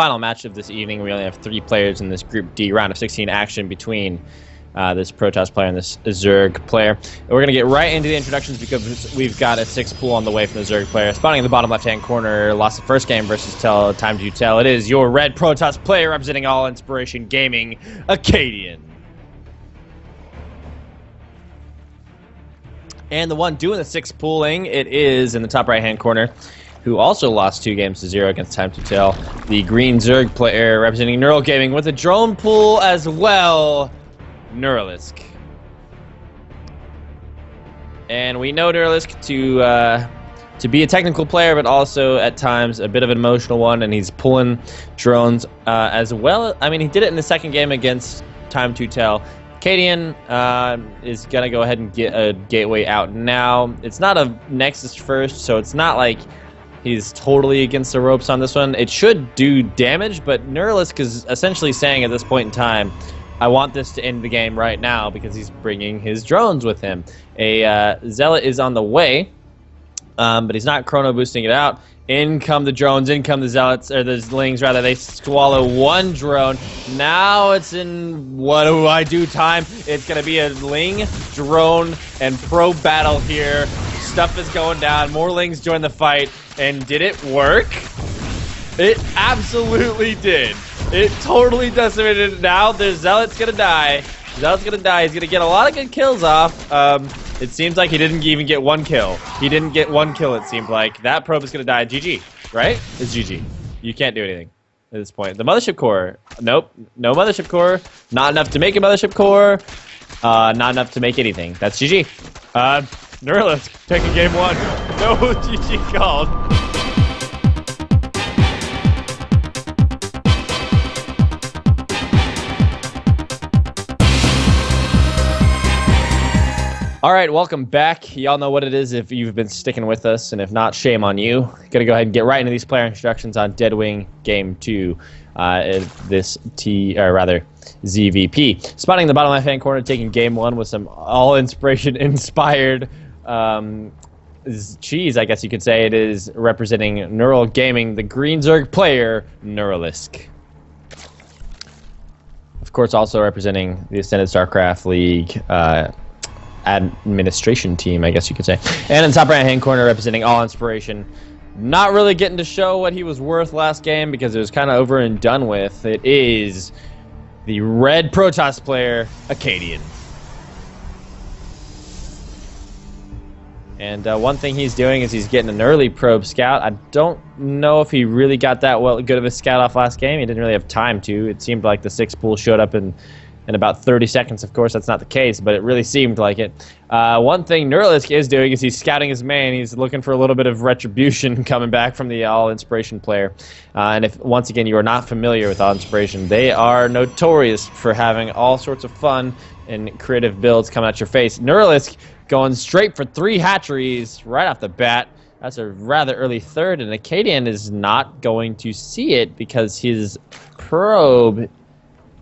final match of this evening. We only have 3 players in this Group D round of 16 action between this Protoss player and this Zerg player. And we're going to get right into the introductions because we've got a 6 pool on the way from the Zerg player. Spawning in the bottom left-hand corner, lost the first game versus Time to Tell. It is your red Protoss player representing All Inspiration Gaming, Acadien. And the one doing the 6 pooling, it is in the top right-hand corner, who also lost 2 games to 0 against Time to Tell. The green Zerg player representing Neural Gaming with a drone pool as well, NeuralisK. And we know NeuralisK to be a technical player, but also at times a bit of an emotional one, and he's pulling drones as well. I mean, he did it in the second game against Time to Tell. Acadien is going to go ahead and get a gateway out now. It's not a Nexus first, so it's not like he's totally against the ropes on this one. It should do damage, but NeuralisK is essentially saying at this point in time, I want this to end the game right now because he's bringing his drones with him. A Zealot is on the way, but he's not chrono boosting it out. In come the drones, in come the Zealots, or the Lings rather. They swallow 1 drone. Now it's in what do I do time. It's going to be a Ling, drone, and probe battle here. Stuff is going down. More Lings join the fight. And did it work? It absolutely did. It totally decimated it. Now there's Zealot's going to die. Zealot's going to die. He's going to get a lot of good kills off. It seems like he didn't even get 1 kill. He didn't get 1 kill, it seemed like. That probe is going to die. GG, right? It's GG. You can't do anything at this point. The Mothership Core. Nope. No Mothership Core. Not enough to make a Mothership Core. Not enough to make anything. That's GG. NeuralisK taking game 1. No GG called. All right, welcome back. Y'all know what it is if you've been sticking with us, and if not, shame on you. Gonna go ahead and get right into these player instructions on Deadwing Game 2. This ZVP. Spotting in the bottom left-hand corner, taking game 1 with some All Inspiration inspired cheese, I guess you could say. It is representing Neural Gaming, the green Zerg player, NeuralisK. Of course, also representing the Ascended StarCraft League administration team, I guess you could say. And in the top right-hand corner, representing All Inspiration. Not really getting to show what he was worth last game because it was kind of over and done with. It is the red Protoss player, Acadien. And one thing he's doing is he's getting an early probe scout. I don't know if he really got that good of a scout off last game. He didn't really have time to. It seemed like the 6 pool showed up in about 30 seconds. Of course, that's not the case, but it really seemed like it. One thing NeuralisK is doing is he's scouting his main. He's looking for a little bit of retribution coming back from the All Inspiration player. And if, once again, you are not familiar with All Inspiration, they are notorious for having all sorts of fun and creative builds coming at your face. NeuralisK going straight for 3 hatcheries right off the bat. That's a rather early third, and Acadien is not going to see it because his probe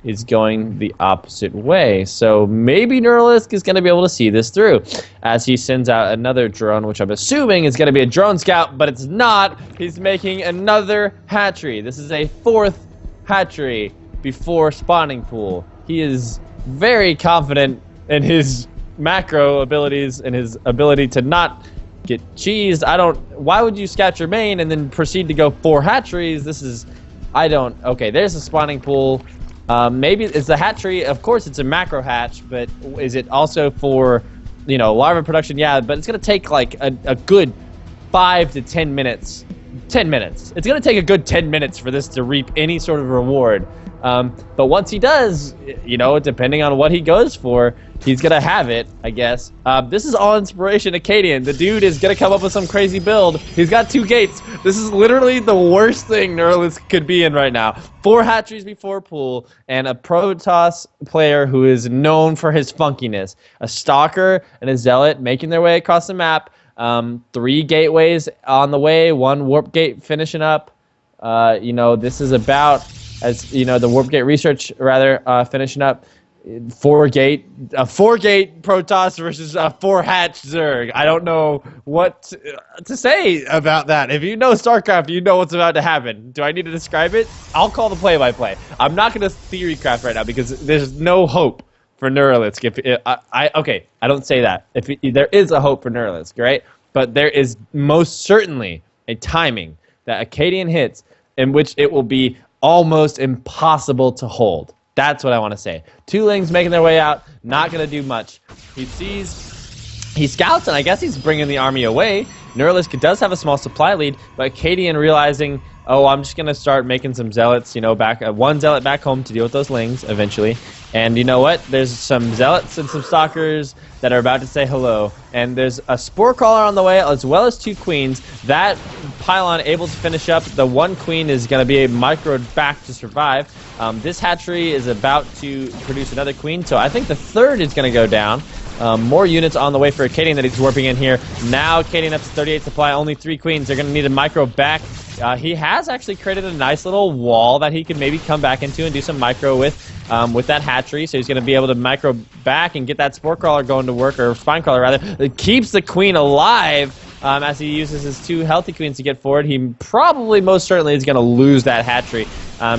is going the opposite way. So maybe NeuralisK is going to be able to see this through as he sends out another drone, which I'm assuming is going to be a drone scout, but it's not. He's making another hatchery. This is a 4th hatchery before spawning pool. He is very confident in his macro abilities and his ability to not get cheesed. Why would you scout your main and then proceed to go 4 hatcheries? Okay, there's a spawning pool. Maybe it's the hatchery. Of course, it's a macro hatch, but is it also for, larva production? Yeah, but it's going to take like a good 5 to 10 minutes. 10 minutes. It's going to take a good 10 minutes for this to reap any sort of reward. But once he does, depending on what he goes for, he's going to have it, I guess. This is All Inspiration Acadien. The dude is going to come up with some crazy build. He's got 2 gates. This is literally the worst thing NeuralisK could be in right now. 4 hatcheries before pool, and a Protoss player who is known for his funkiness. A Stalker and a Zealot making their way across the map. 3 gateways on the way, 1 warp gate finishing up. This is about, the warp gate research rather finishing up. a 4-gate Protoss versus a 4-hatch Zerg. I don't know what to say about that. If you know StarCraft, you know what's about to happen. Do I need to describe it? I'll call the play-by-play. I'm not going to theory craft right now because there's no hope for NeuralisK. Okay, I don't say that. There is a hope for NeuralisK, right? But there is most certainly a timing that Acadien hits in which it will be almost impossible to hold. That's what I want to say. 2 Lings making their way out, not going to do much. He scouts, and I guess he's bringing the army away. NeuralisK does have a small supply lead, but Acadien realizing, oh, I'm just going to start making some zealots, you know, one zealot back home to deal with those Lings eventually. And you know what? There's some zealots and some stalkers that are about to say hello. And there's a spore crawler on the way, as well as 2 queens. That pylon able to finish up. The 1 queen is going to be a microed back to survive. This hatchery is about to produce another queen, so I think the 3rd is going to go down. More units on the way for Acadien that he's warping in here. Now Acadien up to 38 supply, only 3 queens. They're going to need a micro back. He has actually created a nice little wall that he could maybe come back into and do some micro with that hatchery. So he's going to be able to micro back and get that spore crawler going to work, or spine crawler rather. It keeps the queen alive as he uses his 2 healthy queens to get forward. He probably most certainly is going to lose that hatchery.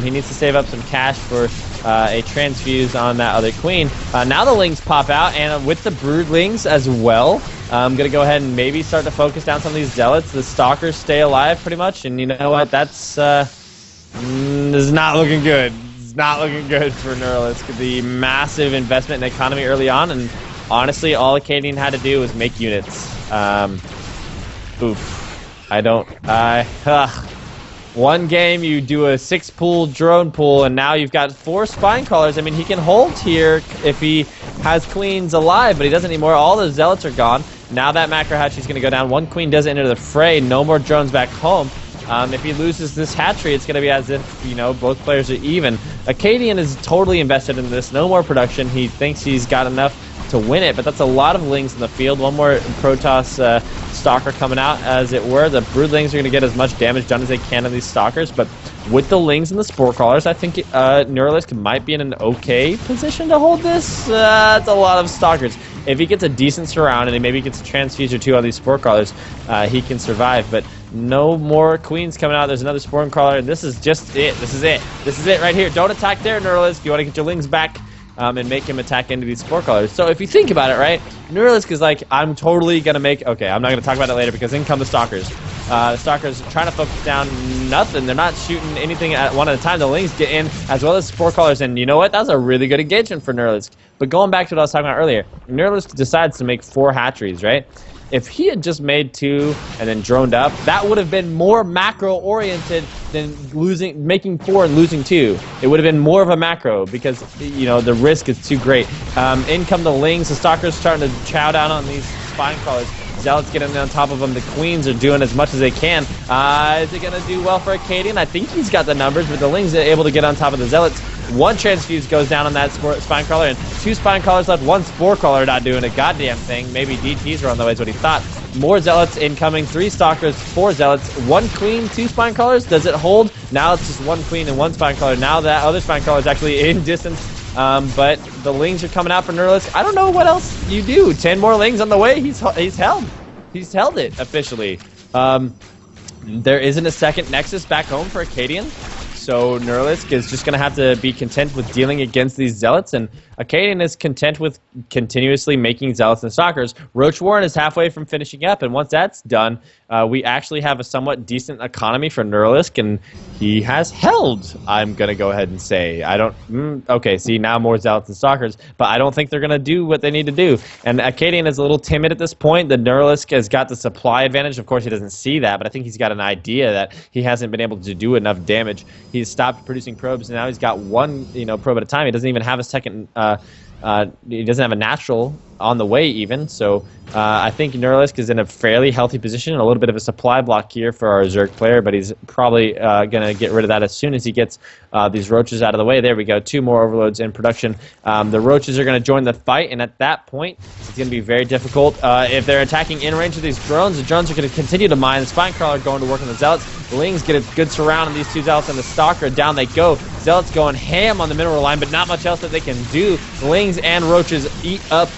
He needs to save up some cash for a transfuse on that other queen. Now the Lings pop out, and with the broodlings as well. I'm going to go ahead and maybe start to focus down some of these zealots. The stalkers stay alive pretty much, and you know what? That's is not looking good. It's not looking good for NeuralisK. The massive investment in economy early on, and honestly, all Acadien had to do was make units. One game, you do a 6-pool drone pool, and now you've got 4 spine crawlers. I mean, he can hold here if he has queens alive, but he doesn't anymore. All the zealots are gone. Now that macro hatchery is going to go down. 1 queen does enter the fray. No more drones back home. If he loses this hatchery, it's going to be as if, you know, both players are even. Acadien is totally invested in this. No more production. He thinks he's got enough to win it, but that's a lot of Lings in the field. 1 more Protoss stalker coming out, as it were. The broodlings are going to get as much damage done as they can on these stalkers, but with the Lings and the spore crawlers, I think NeuralisK might be in an okay position to hold this. That's a lot of stalkers. If he gets a decent surround and he maybe gets a transfuse or 2 on these spore crawlers, he can survive, but no more queens coming out. There's another spore crawler, and this is just it. This is it. This is it right here. Don't attack there, NeuralisK. You want to get your Lings back and make him attack into these spore crawlers. So if you think about it, right, NeuralisK is like, I'm totally going to make... Okay, I'm not going to talk about it later because in come the stalkers. The stalkers are trying to focus down nothing. They're not shooting anything at one at a time. The Lings get in, as well as spore crawlers, and you know what? That was a really good engagement for NeuralisK. But going back to what I was talking about earlier, NeuralisK decides to make 4 hatcheries, right? If he had just made 2 and then droned up, that would have been more macro-oriented than making 4 and losing 2. It would have been more of a macro because, you know, the risk is too great. In come the Lings. The stalkers starting to chow down on these spine crawlers. Zealots getting on top of them. The queens are doing as much as they can. Is it going to do well for Acadien? I think he's got the numbers, but the Lings are able to get on top of the zealots. 1 transfuse goes down on that spine crawler, and 2 spine crawlers left. 1 spore crawler not doing a goddamn thing. Maybe DTs are on the way is what he thought. More zealots incoming. 3 stalkers, 4 zealots, 1 queen, 2 spine crawlers. Does it hold? Now it's just 1 queen and 1 spine crawler. Now that other spine crawler is actually in distance. But the Lings are coming out for NeuralisK. I don't know what else you do. 10 more Lings on the way. He's held. He's held it officially. There isn't a second Nexus back home for Acadien, so NeuralisK is just going to have to be content with dealing against these zealots, and Acadien is content with continuously making zealots and stalkers. Roach Warren is halfway from finishing up, and once that's done, we actually have a somewhat decent economy for NeuralisK, and he has held, I'm going to go ahead and say. Okay, see, now more zealots and stalkers, but I don't think they're going to do what they need to do. And Acadien is a little timid at this point. The NeuralisK has got the supply advantage. Of course, he doesn't see that, but I think he's got an idea that he hasn't been able to do enough damage. He's stopped producing probes, and now he's got 1, probe at a time. He doesn't even have a second... he doesn't have a natural on the way even. So I think NeuralisK is in a fairly healthy position, a little bit of a supply block here for our Zerg player, but he's probably going to get rid of that as soon as he gets these roaches out of the way. There we go, 2 more overloads in production. The roaches are going to join the fight, and at that point, it's going to be very difficult. If they're attacking in range of these drones, the drones are going to continue to mine. The Spinecrawler going to work on the Zealots. The Lings get a good surround on these 2 Zealots, and the Stalker, down they go. Zealots going ham on the mineral line, but not much else that they can do. The Lings and roaches eat up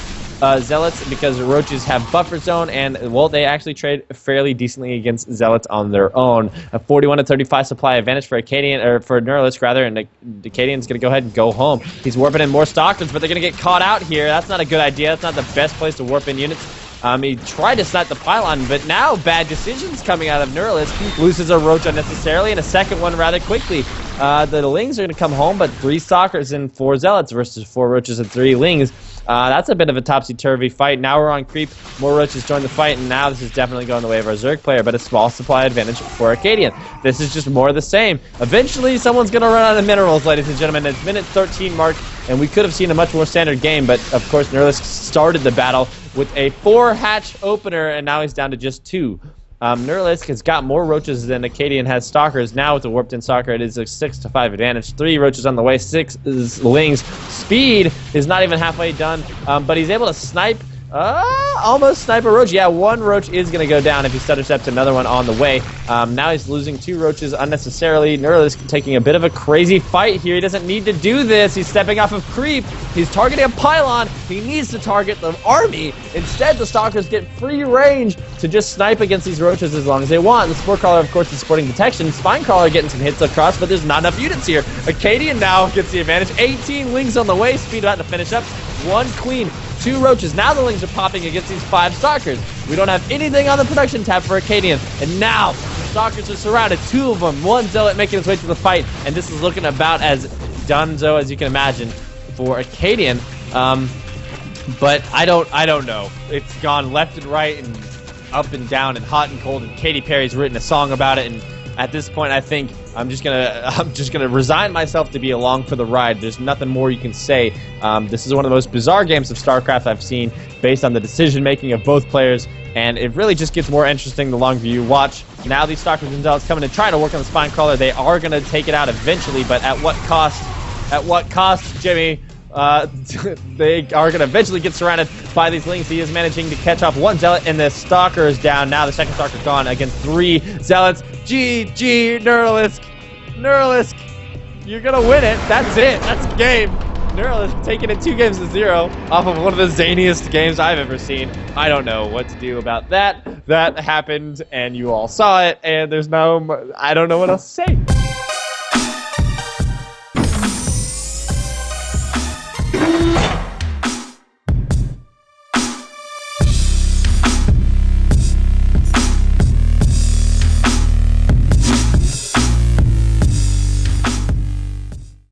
Zealots because the roaches have buffer zone, and well, they actually trade fairly decently against Zealots on their own. A 41 to 35 supply advantage for Acadien, or for NeuralisK rather, and Acadien's going to go ahead and go home. He's warping in more Stalkers, but they're going to get caught out here. That's not a good idea. That's not the best place to warp in units. He tried to snipe the pylon, but now bad decisions coming out of NeuralisK. He loses a roach unnecessarily, and a second one rather quickly. The Lings are going to come home, but 3 Stalkers and 4 Zealots versus 4 roaches and 3 Lings. That's a bit of a topsy-turvy fight. Now we're on creep. More roaches join the fight, and now this is definitely going the way of our Zerg player, but a small supply advantage for Acadien. This is just more of the same. Eventually, someone's going to run out of minerals, ladies and gentlemen. It's minute 13 mark, and we could have seen a much more standard game, but of course, NeuralisK started the battle with a 4-hatch opener, and now he's down to just 2. NeuralisK has got more roaches than Acadien has Stalkers. Now with the warped in Stalker, it is a 6 to 5 advantage. 3 roaches on the way, 6 Lings. Speed is not even halfway done, but he's able to snipe, almost snipe a roach. Yeah, 1 roach is going to go down if he stutter steps another one on the way. Now he's losing 2 roaches unnecessarily. NeuralisK taking a bit of a crazy fight here. He doesn't need to do this. He's stepping off of creep. He's targeting a pylon. He needs to target the army. Instead, the Stalkers get free range to just snipe against these roaches as long as they want. The Sporecrawler, of course, is supporting detection. Spinecrawler getting some hits across, but there's not enough units here. Acadien now gets the advantage. 18 Lings on the way. Speed about to finish up. 1 Queen. 2 roaches. Now the Lings are popping against these 5 Stalkers. We don't have anything on the production tab for Acadien. And now the Stalkers are surrounded. 2 of them. 1 Zealot making his way to the fight. And this is looking about as donezo as you can imagine for Acadien. But I don't know. It's gone left and right and up and down and hot and cold. And Katy Perry's written a song about it. And at this point, I think I'm just gonna resign myself to be along for the ride. There's nothing more you can say. This is one of the most bizarre games of StarCraft I've seen, based on the decision making of both players, and it really just gets more interesting the longer you watch. Now these Stalkers and Zealots coming and trying to work on the Spinecrawler. They are gonna take it out eventually, but at what cost? At what cost, Jimmy? They are going to eventually get surrounded by these Lings. He is managing to catch off 1 Zealot, and the Stalker is down. Now the second Stalker gone against 3 Zealots. GG, NeuralisK. NeuralisK, you're going to win it. That's it. That's the game. NeuralisK taking it 2 games to 0 off of one of the zaniest games I've ever seen. I don't know what to do about that. That happened, and you all saw it, and I don't know what else to say.